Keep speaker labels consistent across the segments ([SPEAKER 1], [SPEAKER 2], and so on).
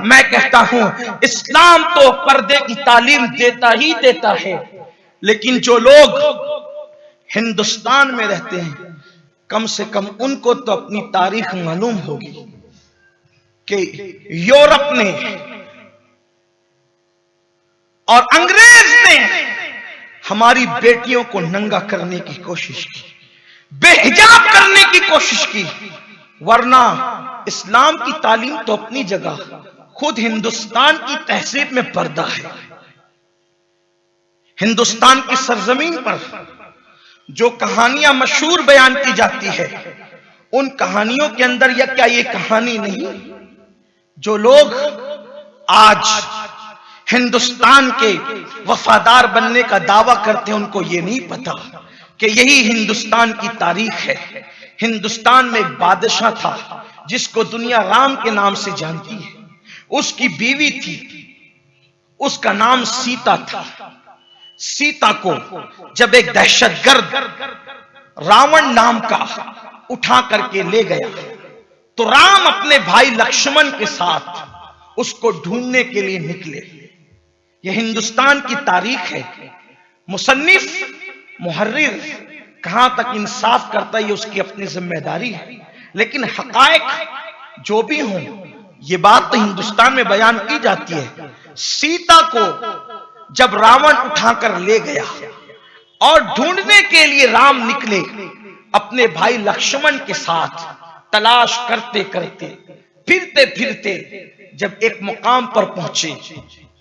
[SPEAKER 1] मैं कहता हूं इस्लाम तो पर्दे की तालीम देता ही देता है, लेकिन जो लोग हिंदुस्तान में रहते हैं कम से कम उनको तो अपनी तारीख मालूम होगी कि यूरोप ने और अंग्रेज ने हमारी बेटियों को नंगा करने की कोशिश की, बेहिजाब करने की कोशिश की। वरना इस्लाम की तालीम तो अपनी जगह, खुद हिंदुस्तान की तहजीब में पर्दा है। हिंदुस्तान की सरजमीन पर जो कहानियां मशहूर बयान की जाती है, उन कहानियों के अंदर या क्या ये कहानी नहीं, जो लोग आज हिंदुस्तान के वफादार बनने का दावा करते हैं, उनको ये नहीं पता कि यही हिंदुस्तान की तारीख है। हिंदुस्तान में एक बादशाह था जिसको दुनिया राम के नाम से जानती है। उसकी बीवी थी, उसका नाम सीता था। सीता को जब एक दहशतगर्द रावण नाम का उठा करके ले गया, तो राम अपने भाई लक्ष्मण के साथ उसको ढूंढने के लिए निकले। यह हिंदुस्तान की तारीख है। मुसन्निफ, मुहर्रिर कहां तक इंसाफ करता है ये उसकी अपनी जिम्मेदारी है, लेकिन हकायक जो भी हों, ये बात तो हिंदुस्तान में बयान की जाती है। सीता को जब रावण उठाकर ले गया और ढूंढने के लिए राम निकले अपने भाई लक्ष्मण के साथ, तलाश करते करते फिरते फिरते जब एक मुकाम पर पहुंचे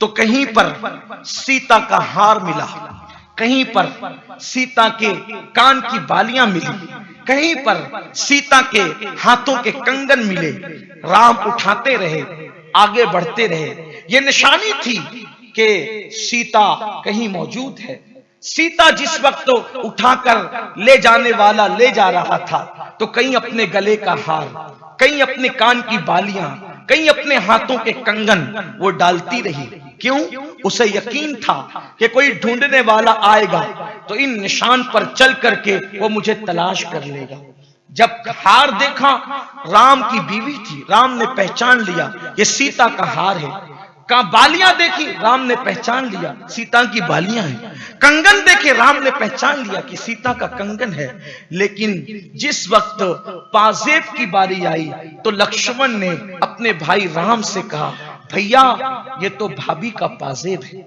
[SPEAKER 1] तो कहीं पर सीता का हार मिला, कहीं पर सीता के कान की बालियां मिली, कहीं पर सीता के हाथों के कंगन मिले। राम उठाते रहे, आगे बढ़ते रहे। यह निशानी थी कि सीता कहीं मौजूद है। सीता जिस वक्त तो उठाकर ले जाने वाला ले जा रहा था, तो कहीं अपने गले का हार, कहीं अपने कान की बालियां, कहीं अपने हाथों के कंगन वो डालती रही। क्यों? उसे यकीन था कि कोई ढूंढने वाला आएगा तो इन निशान पर चल करके वो मुझे तलाश कर लेगा। जब हार देखा, राम की बीवी थी, राम ने पहचान लिया ये सीता का हार है। का बालियां देखी, राम ने पहचान लिया सीता की बालियां हैं। कंगन देखे, राम ने पहचान लिया कि सीता का कंगन है। लेकिन जिस वक्त पाजेब की बारी आई तो लक्ष्मण ने अपने भाई राम से कहा, भैया ये तो भाभी का पाजेब है,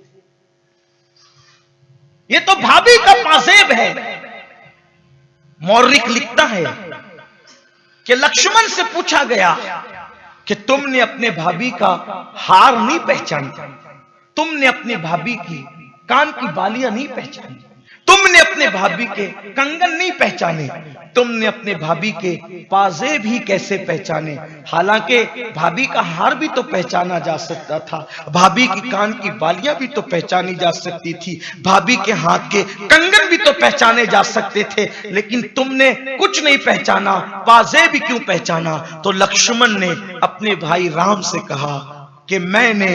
[SPEAKER 1] ये तो भाभी का पाजेब है। मौर्रिख लिखता है कि लक्ष्मण से पूछा गया कि तुमने अपने भाभी का हार नहीं पहचाना, तुमने अपनी भाभी की कान की बालियां नहीं पहचानी, तुमने अपने भाभी के कंगन नहीं पहचाने, तुमने अपने भाभी के पाजेब ही कैसे पहचाने? हालांकि भाभी का हार भी तो पहचाना जा सकता था, भाभी की कान की बालियां भी तो पहचानी जा सकती थी, भाभी के हाथ के कंगन भी तो पहचाने जा सकते थे, लेकिन तुमने कुछ नहीं पहचाना, पाजेब भी क्यों पहचाना? तो लक्ष्मण ने अपने भाई राम से कहा कि मैंने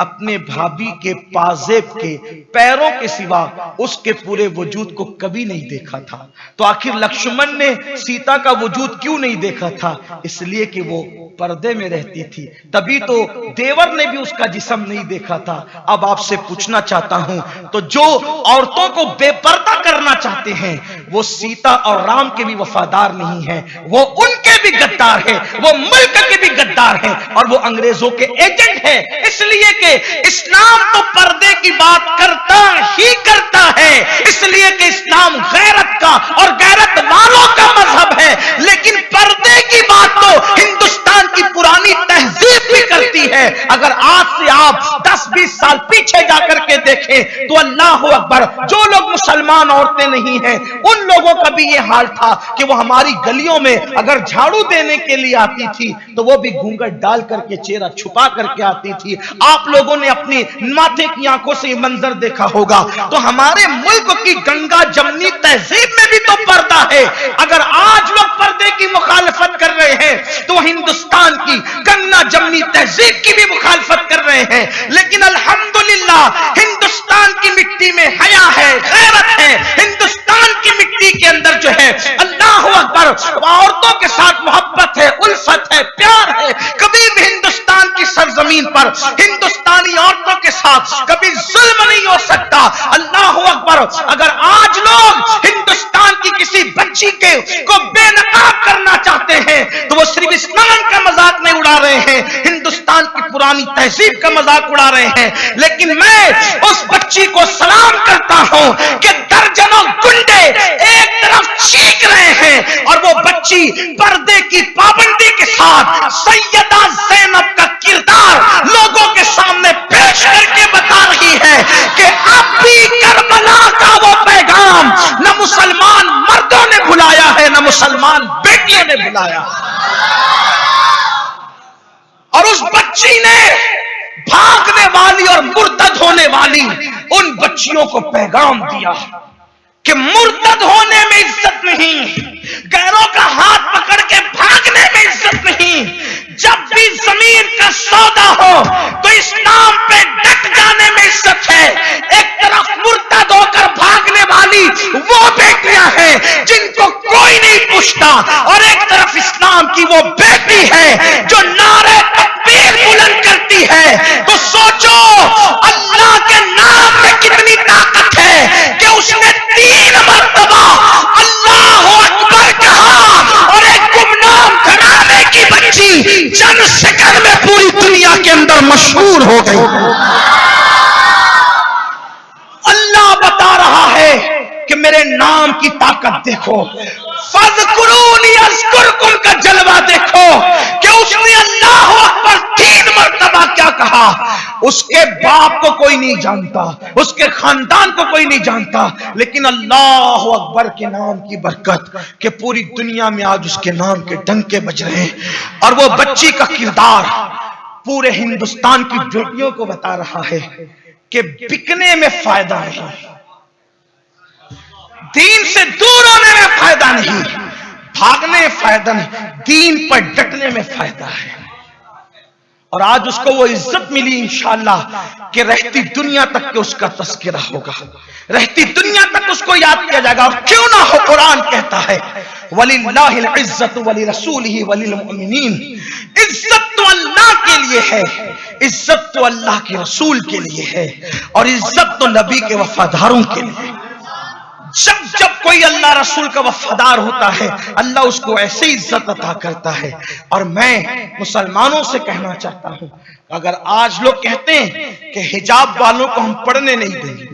[SPEAKER 1] अपने भाभी के पाजेब के पैरों के सिवा उसके पूरे वजूद को कभी नहीं देखा था। तो आखिर लक्ष्मण ने सीता का वजूद क्यों नहीं देखा था? इसलिए कि वो पर्दे में रहती थी, तभी तो देवर ने भी उसका जिस्म नहीं देखा था। अब आपसे पूछना चाहता हूं, तो जो औरतों को बेपर्दा करना चाहते हैं वो सीता और राम के भी वफादार नहीं है, वो उनके भी गद्दार है, वो मुल्क के भी गद्दार है और वो अंग्रेजों के एजेंट है। इसलिए कि इस्लाम तो पर्दे की बात करता ही करता है, इसलिए कि इस्लाम गैरत का और गैरत वालों का मजहब है, लेकिन पर्दे की बात तो हिंदुस्तान की पुरानी तहजीब भी करती है। अगर आज से आप 10-20 साल पीछे जाकर के देखें तो अल्लाह अकबर, जो लोग मुसलमान औरतें नहीं हैं उन लोगों का भी ये हाल था कि वो हमारी गलियों में अगर झाड़ू देने के लिए आती थी तो वो भी घूंघट डाल करके, चेहरा छुपा करके आती थी। आप लोगों ने अपनी माथे की आंखों से ये मंजर देखा होगा। तो हमारे मुल्क की गंगा जमनी तहजीब में भी तो पर्दा है। अगर आज लोग पर्दे की मुखालफत कर रहे हैं तो हिंदुस्तान की गंगा जमनी तहजीब की भी मुखालफत कर रहे हैं। लेकिन अल्हम्दुलिल्लाह हिंदुस्तान की मिट्टी में हया है, गैरत है, हिंदुस्तान की मिट्टी के अंदर जो है अल्लाह अकबर औरतों के साथ मोहब्बत है, उल्फत है, प्यार है। कभी भी हिंदुस्तान की की सरजमीन पर हिंदुस्तानी औरतों के साथ कभी जुल्म नहीं हो सकता। अल्लाह अकबर। अगर आज लोग हिंदुस्तान की किसी बच्ची को बेनकाब करना चाहते हैं तो वो सिर्फ इस्लाम का मजाक नहीं उड़ा रहे हैं, हिंदुस्तान की पुरानी तहजीब का मजाक उड़ा रहे हैं। लेकिन मैं उस बच्ची को सलाम करता हूं कि दर्जनों गुंडे एक तरफ चीख रहे हैं और वो बच्ची पर्दे की पाबंदी के साथ सैयदा ज़ैनब का किरदार लोगों के सामने पेश करके बता रही है कि अब भी करबला का वो पैगाम न मुसलमान मर्दों ने भुलाया है, न मुसलमान बेटियों ने भुलाया। और उस बच्ची ने भागने वाली और मुर्तद होने वाली उन बच्चियों को पैगाम दिया कि मुर्तद होने में इज्जत नहीं, गैरों का हाथ पकड़ के भागने में इज्जत नहीं। जब भी जमीन का सौदा हो तो इस्लाम पे डट जाने में इज्जत है। एक तरफ मुर्तद होकर भागने वाली वो बेटियां हैं जिनको कोई नहीं पूछता, और एक तरफ इस्लाम की वो बेटी है जो नारे तकबीर बुलंद करती है। तो सोचो अल्लाह के नाम में कितनी ताकत है कि उसने 3 मरतबा अल्लाह अकबर कहा और एक गुमनाम घराने की बच्ची चंद सेकंड में पूरी दुनिया के अंदर मशहूर हो गई। अल्लाह बता रहा है कि मेरे नाम की ताकत देखो, फज़कुरूनी अज़कुरकुम का जलवा देखो कि उसने अल्लाह अकबर 3 मरतबा क्या कहा। उसके बाप को कोई नहीं जानता, उसके खानदान को कोई नहीं जानता, लेकिन अल्लाह अकबर के नाम की बरकत कि पूरी दुनिया में आज उसके नाम के डंके बज रहे हैं। और वो बच्ची का किरदार पूरे हिंदुस्तान की बेटियों को बता रहा है कि बिकने में फायदा नहीं, दीन से दूर होने में फायदा नहीं, भागने में फायदा नहीं, दीन पर डटने में फायदा है। और आज उसको वो इज्जत मिली इंशाअल्लाह कि रहती दुनिया तक के उसका तस्करा होगा, रहती दुनिया तक उसको याद किया जाएगा। और क्यों ना हो, कुरान कहता है वलिल्लाहिल इज्जतु वलिरसूलिही वलिलमुमिनीन, इज्जत तो अल्लाह के लिए है, इज्जत तो अल्लाह के रसूल के लिए है, और इज्जत तो नबी के वफादारों के लिए। जब जब कोई अल्लाह रसूल का वफादार होता है अल्लाह उसको ऐसी इज्जत अता करता है। और मैं मुसलमानों से कहना चाहता हूं, अगर आज लोग कहते हैं कि हिजाब वालों को हम पढ़ने नहीं देंगे,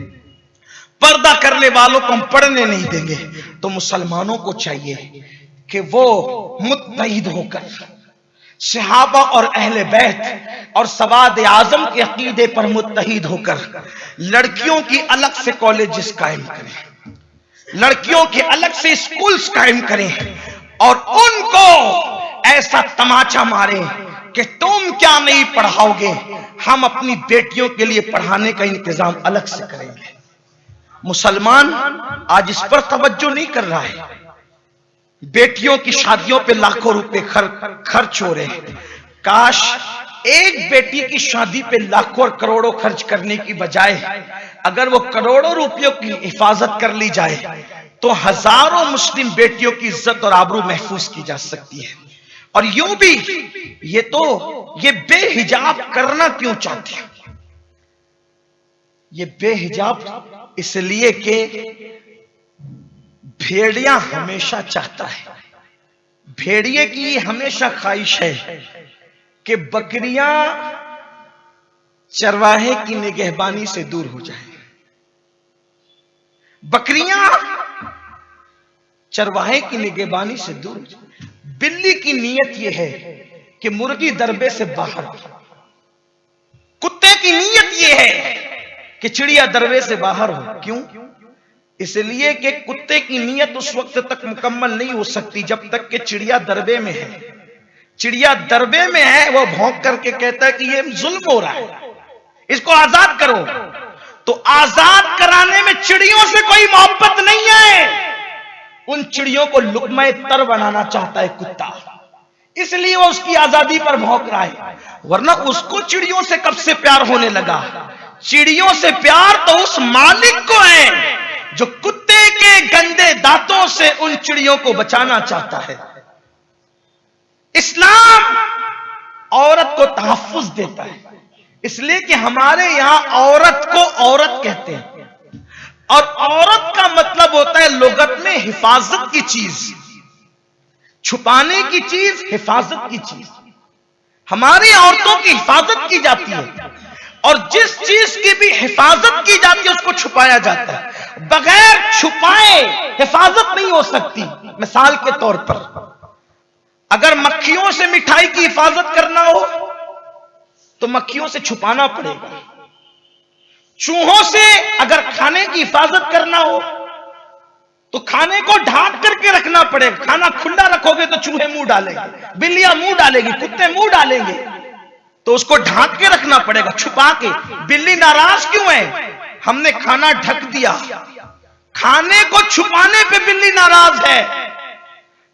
[SPEAKER 1] पर्दा करने वालों को हम पढ़ने नहीं देंगे, तो मुसलमानों को चाहिए कि वो मुत्तहिद होकर सहाबा और अहले बैत और सवाद आजम के अकीदे पर मुत्तहिद होकर लड़कियों की अलग से कॉलेजेस कायम करें, लड़कियों के अलग से स्कूल्स कायम करें, और उनको ऐसा तमाचा मारें कि तुम क्या नहीं पढ़ाओगे, हम अपनी बेटियों के लिए पढ़ाने का इंतजाम अलग से करेंगे। मुसलमान आज इस पर तवज्जो नहीं कर रहा है। बेटियों की शादियों पे लाखों रुपए खर्च हो रहे हैं। काश एक बेटी की शादी पे लाखों और करोड़ों खर्च करने की बजाय अगर वो करोड़ों रुपयों की हिफाजत कर ली जाए तो हजारों मुस्लिम बेटियों की इज्जत और आबरू महफूज की जा सकती है। और यूं भी ये बेहिजाब करना क्यों चाहते हैं? ये बेहिजाब इसलिए कि भेड़िया हमेशा चाहता है, भेड़िए की हमेशा ख्वाहिश है कि बकरियां चरवाहे की निगहबानी से दूर हो जाए। बकरियां चरवाहे की निगहबानी से दूर हो जाए। बिल्ली की नीयत यह है कि मुर्गी दरबे से बाहर, कुत्ते की नीयत यह है कि चिड़िया दरबे से बाहर हो। क्यों? इसलिए कि कुत्ते की नीयत उस वक्त तक मुकम्मल नहीं हो सकती जब तक कि चिड़िया दरबे में है। चिड़िया दरबे में है, वो भौंक करके कहता है कि ये जुल्म हो रहा है, इसको आजाद करो। तो आजाद कराने में चिड़ियों से कोई मोहब्बत नहीं है। उन चिड़ियों को लुक़्मा तर बनाना चाहता है कुत्ता, इसलिए वो उसकी आजादी पर भौंक रहा है। वरना उसको चिड़ियों से कब से प्यार होने लगा? चिड़ियों से प्यार तो उस मालिक को है जो कुत्ते के गंदे दांतों से उन चिड़ियों को बचाना चाहता है। इस्लाम औरत को तहफ्फुज देता है, इसलिए कि हमारे यहां औरत को औरत कहते हैं, और औरत का मतलब होता है लुगत में हिफाजत की चीज, छुपाने की चीज, हिफाजत की चीज। हमारी औरतों की हिफाजत की जाती है, और जिस चीज की भी हिफाजत की जाती है उसको छुपाया जाता है। बगैर छुपाए हिफाजत नहीं हो सकती। मिसाल के तौर पर, अगर मक्खियों से मिठाई की हिफाजत करना हो तो मक्खियों से छुपाना पड़ेगा। चूहों से अगर खाने की हिफाजत करना हो तो खाने को ढांक करके रखना पड़ेगा। खाना खुला रखोगे तो चूहे मुंह डालेंगे, बिल्लियां मुंह डालेंगी, कुत्ते मुंह डालेंगे, तो उसको ढांक के रखना पड़ेगा, छुपा के। बिल्ली नाराज क्यों है? हमने खाना ढक दिया। खाने को छुपाने पे बिल्ली नाराज है,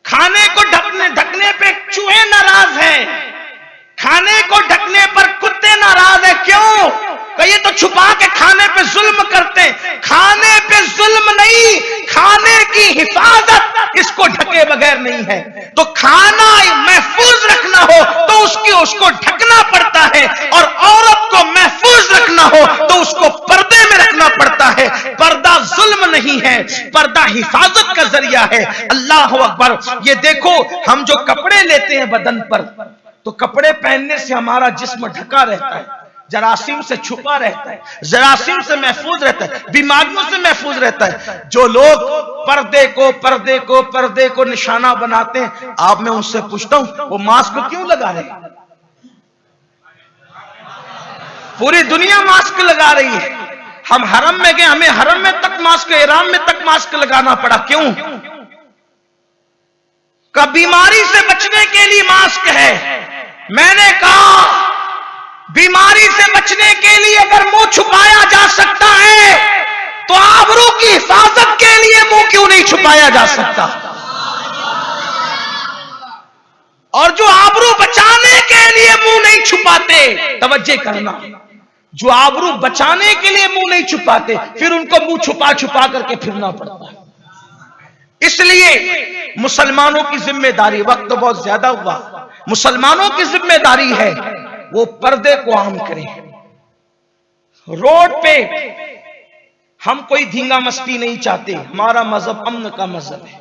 [SPEAKER 1] खाने को ढकने पे चूहे नाराज हैं, खाने को ढकने पर कुत्ते नाराज है। क्यों? ये तो छुपा के खाने पे जुल्म करते हैं। खाने पे जुल्म नहीं, खाने की हिफाजत इसको ढके बगैर नहीं है। तो खाना महफूज रखना हो तो उसको ढकना पड़ता है, और औरत को महफूज रखना हो तो उसको पर्दे में रखना पड़ता है। पर्दा जुल्म नहीं है, पर्दा हिफाजत का जरिया है। अल्लाह अकबर। ये देखो, हम जो कपड़े लेते हैं बदन पर, तो कपड़े पहनने से हमारा जिस्म ढका रहता है, जरासीम से छुपा रहता है, जरासीम से महफूज रहता है, बीमारियों से महफूज रहता है। जो लोग पर्दे को निशाना बनाते हैं, आप मैं उनसे पूछता हूं वो मास्क क्यों लगा रहे हैं? पूरी दुनिया मास्क लगा रही है। हम हरम में गए, हमें हरम में तक मास्क, इहराम में तक मास्क लगाना पड़ा। क्यों? का बीमारी से बचने के लिए मास्क है। मैंने कहा बीमारी से बचने के लिए अगर मुंह छुपाया जा सकता है तो आबरू की हिफाजत के लिए मुंह क्यों नहीं छुपाया जा सकता? और जो आबरू बचाने के लिए मुंह नहीं छुपाते, तवज्जो करना, जो आबरू बचाने के लिए मुंह नहीं छुपाते, फिर उनको मुंह छुपा छुपा करके फिरना पड़ता है। इसलिए मुसलमानों की जिम्मेदारी, वक्त बहुत ज्यादा हुआ, मुसलमानों की जिम्मेदारी है वो पर्दे को आम करें। रोड पे हम कोई धींगा मस्ती नहीं चाहते, हमारा मजहब अमन का मजहब है।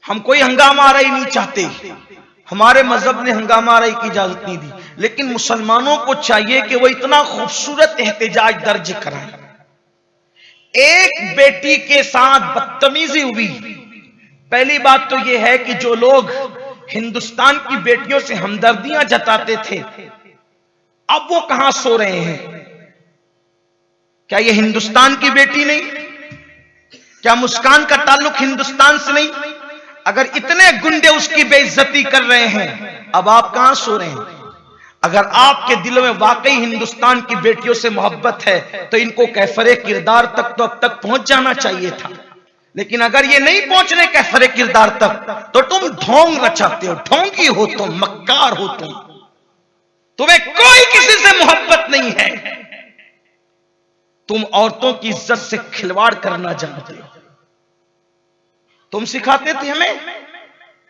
[SPEAKER 1] हम कोई हंगामा आराई नहीं चाहते, हमारे मजहब ने हंगामा आराई की इजाजत नहीं दी। लेकिन मुसलमानों को चाहिए कि वो इतना खूबसूरत एहतजाज दर्ज कराएं। एक बेटी के साथ बदतमीजी हुई। पहली बात तो यह है कि जो लोग हिंदुस्तान की बेटियों से हमदर्दियां जताते थे, अब वो कहां सो रहे हैं? क्या ये हिंदुस्तान की बेटी नहीं? क्या मुस्कान का ताल्लुक हिंदुस्तान से नहीं? अगर इतने गुंडे उसकी बेइज्जती कर रहे हैं, अब आप कहां सो रहे हैं? अगर आपके दिलों में वाकई हिंदुस्तान की बेटियों से मोहब्बत है तो इनको कैफरे किरदार तक तो अब तक पहुंच जाना चाहिए था। लेकिन अगर ये नहीं पहुंचने कैफरे किरदार तक, तो तुम ढोंग रचाते हो, ढोंगी हो तुम, मक्कार हो तुम। तुम्हें कोई किसी से मोहब्बत नहीं है, तुम औरतों की इज्जत से खिलवाड़ करना जानते हो। तुम सिखाते थे हमें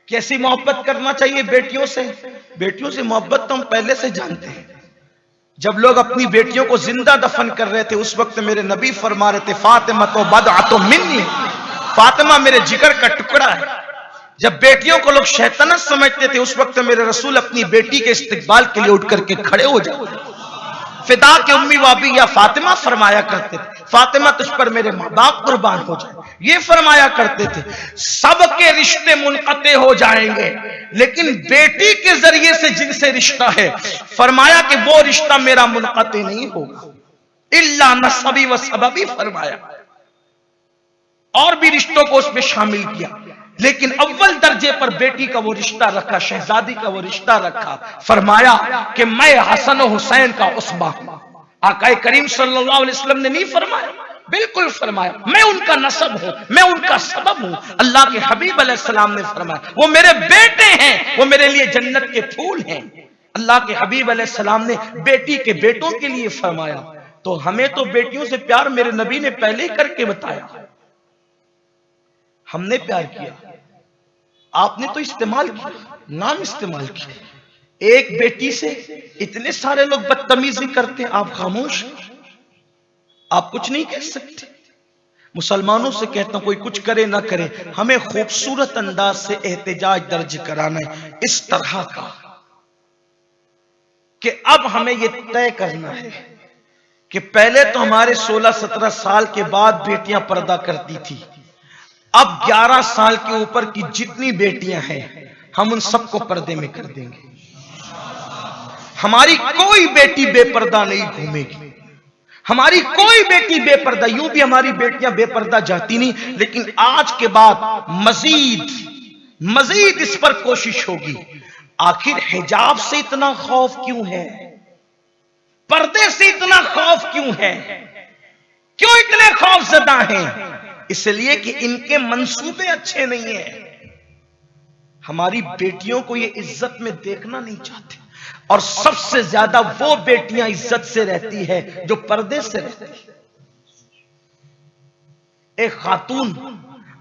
[SPEAKER 1] कैसी मोहब्बत करना चाहिए बेटियों से। बेटियों से मोहब्बत तो हम पहले से जानते हैं। जब लोग अपनी बेटियों को जिंदा दफन कर रहे थे, उस वक्त मेरे नबी फरमा रहे थे, फातिमा तो बदअतु मिन्नी, फातिमा मेरे जिगर का टुकड़ा है। जब बेटियों को लोग शैतानत समझते थे, उस वक्त मेरे रसूल अपनी बेटी के इस्तिकबाल के लिए उठ करके खड़े हो जाते, फिदा के उम्मी वाबी या फातिमा फरमाया करते थे, फातिमा तुझ पर मेरे माँ बाप कुर्बान हो जाए, ये फरमाया करते थे। सबके रिश्ते मुनक़ते हो जाएंगे, लेकिन बेटी के जरिए से जिनसे रिश्ता है, फरमाया कि वो रिश्ता मेरा मुनक़ते नहीं होगा, इल्ला नसबी व सबबी फरमाया। और भी रिश्तों को उसमें शामिल किया, लेकिन अव्वल दर्जे पर बेटी का वो रिश्ता रखा, शहजादी का वो रिश्ता रखा। फरमाया कि मैं हसन हुसैन का उसबा हूं। आका करीम सल्लल्लाहु अलैहि वसल्लम ने नहीं फरमाया? बिल्कुल फरमाया, मैं उनका नसब हूं, मैं उनका सबब हूं। अल्लाह के हबीब अलैहिस्सलाम ने फरमाया वो मेरे बेटे हैं, वो मेरे लिए जन्नत के फूल हैं। अल्लाह के हबीब अलैहिस्सलाम ने बेटी के बेटों के लिए फरमाया। तो हमें तो बेटियों से प्यार मेरे नबी ने पहले ही करके बताया, हमने प्यार किया, आपने तो इस्तेमाल किया, नाम इस्तेमाल किया। एक बेटी से इतने सारे लोग बदतमीजी करते हैं, आप खामोश, आप कुछ नहीं कह सकते। मुसलमानों से कहता हूं कोई कुछ करे ना करे, हमें खूबसूरत अंदाज से एहतजाज दर्ज कराना है इस तरह का कि अब हमें यह तय करना है कि पहले तो हमारे 16-17 साल के बाद बेटियां पर्दा करती थी, अब 11 साल के ऊपर की जितनी बेटियां हैं हम उन सबको पर्दे में कर देंगे। हमारी कोई बेटी बेपर्दा नहीं घूमेगी, हमारी कोई बेटी बेपर्दा, यूं भी हमारी बेटियां बेपर्दा जाती नहीं, लेकिन आज के बाद मजीद इस पर कोशिश होगी। आखिर हिजाब से इतना खौफ क्यों है, पर्दे से इतना खौफ क्यों है, क्यों इतने खौफजदा हैं? इसलिए कि इनके मंसूबे अच्छे नहीं हैं। हमारी बेटियों को ये इज्जत में देखना नहीं चाहते, और सबसे ज्यादा वो बेटियां इज्जत से रहती है जो पर्दे से रहती है। एक खातून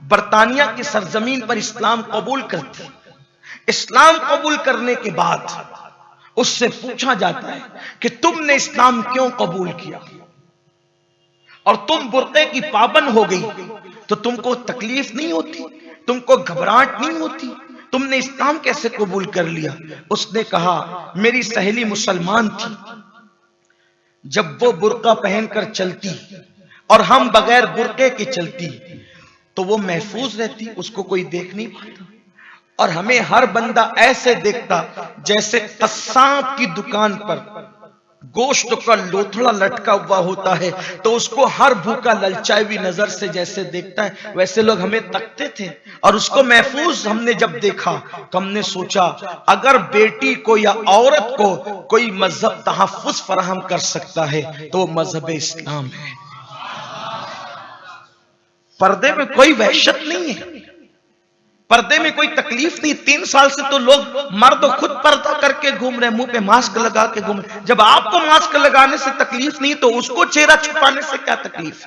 [SPEAKER 1] बरतानिया की सरजमीन पर इस्लाम कबूल करती, इस्लाम कबूल करने के बाद उससे पूछा जाता है कि तुमने इस्लाम क्यों कबूल किया, और तुम बुर्के की पाबंद हो गई तो तुमको तकलीफ नहीं होती, तुमको घबराहट नहीं होती, तुमने इस्लाम कैसे कबूल कर लिया? उसने कहा मेरी सहेली मुसलमान थी, जब वो बुर्का पहनकर चलती और हम बगैर बुर्के के चलती तो वो महफूज रहती, उसको कोई देख नहीं पाता, और हमें हर बंदा ऐसे देखता जैसे कस्साब की दुकान पर गोश्त का लोथड़ा लटका हुआ होता है तो उसको हर भूखा ललचाई हुई नजर से जैसे देखता है, वैसे लोग हमें तकते थे। और उसको महफूज हमने जब देखा तो हमने सोचा अगर बेटी को या औरत को कोई मजहब तहफ्फुज फराहम कर सकता है तो वो मजहब इस्लाम है। पर्दे में कोई वहशत नहीं है, पर्दे में कोई तकलीफ नहीं। 3 साल से तो लोग मर्द खुद पर्दा करके घूम रहे, मुंह पे मास्क लगा के घूम रहे। जब आपको मास्क लगाने से तकलीफ नहीं तो उसको चेहरा छुपाने से क्या तकलीफ?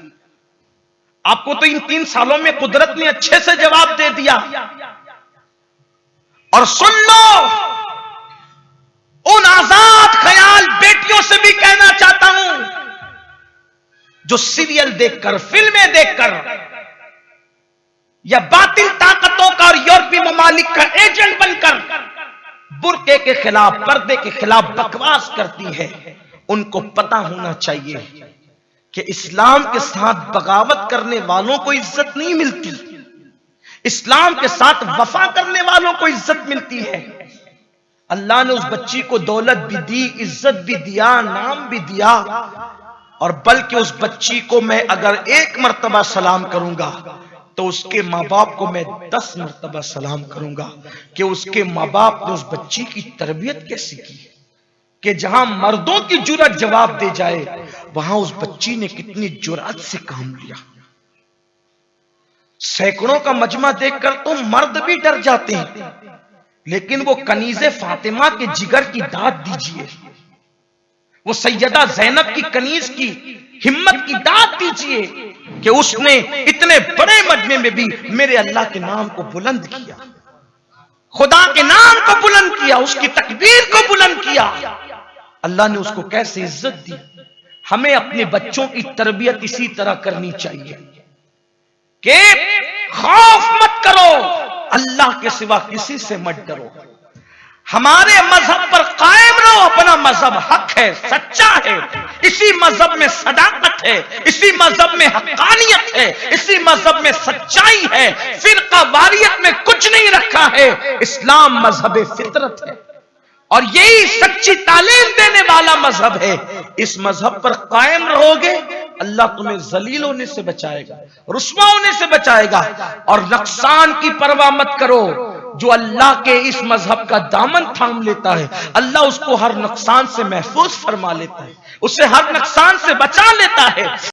[SPEAKER 1] आपको तो इन 3 सालों में कुदरत ने अच्छे से जवाब दे दिया। और सुन लो, उन आजाद ख्याल बेटियों से भी कहना चाहता हूं जो सीरियल देखकर, फिल्में देखकर या बातिल ताकतों का और यूरोपीय ममालिक का एजेंट बनकर बुर्के के खिलाफ, पर्दे के खिलाफ बकवास करती है, उनको पता होना चाहिए कि इस्लाम के साथ बगावत करने वालों को इज्जत नहीं मिलती, इस्लाम के साथ वफा करने वालों को इज्जत मिलती है। अल्लाह ने उस बच्ची को दौलत भी दी, इज्जत भी दिया, नाम भी दिया, और बल्कि उस बच्ची को मैं अगर 1 मर्तबा सलाम करूंगा तो उसके माँ बाप को मैं 10 मर्तबा सलाम करूंगा कि उसके माँ बाप ने उस बच्ची की तरबियत कैसी की, कि जहां मर्दों की जुर्रत जवाब दे जाए वहां उस बच्ची ने कितनी जुर्रत से काम लिया। सैकड़ों का मजमा देखकर तो मर्द भी डर जाते हैं, लेकिन वो कनीज़े फातिमा के जिगर की दाद दीजिए, वो सैयदा ज़ैनब की कनीज की हिम्मत की दाद दीजिए कि उसने इतने बड़े मजमे में भी मेरे अल्लाह के नाम को बुलंद किया, खुदा के नाम को बुलंद किया, उसकी तकबीर को बुलंद किया। अल्लाह ने उसको कैसे इज्जत दी। हमें अपने बच्चों की तरबियत इसी तरह करनी चाहिए कि खौफ मत करो, अल्लाह के सिवा किसी से मत डरो, हमारे मजहब पर कायम रहो, अपना मजहब हक है, सच्चा है, इसी मजहब में सदाकत है, इसी मजहब में हक्कानियत है, इसी मजहब में सच्चाई है, फिरका वारियत में कुछ नहीं रखा है। इस्लाम मजहब फितरत है और यही सच्ची तालीम देने वाला मजहब है। इस मजहब पर कायम रहोगे, अल्लाह तुम्हें जलील होने से बचाएगा, रुस्वा होने से बचाएगा। और नुकसान की परवाह मत करो, जो अल्लाह के इस मजहब का दामन थाम लेता है अल्लाह उसको हर नुकसान से महफूज फरमा लेता है, उसे हर नुकसान से बचा लेता है।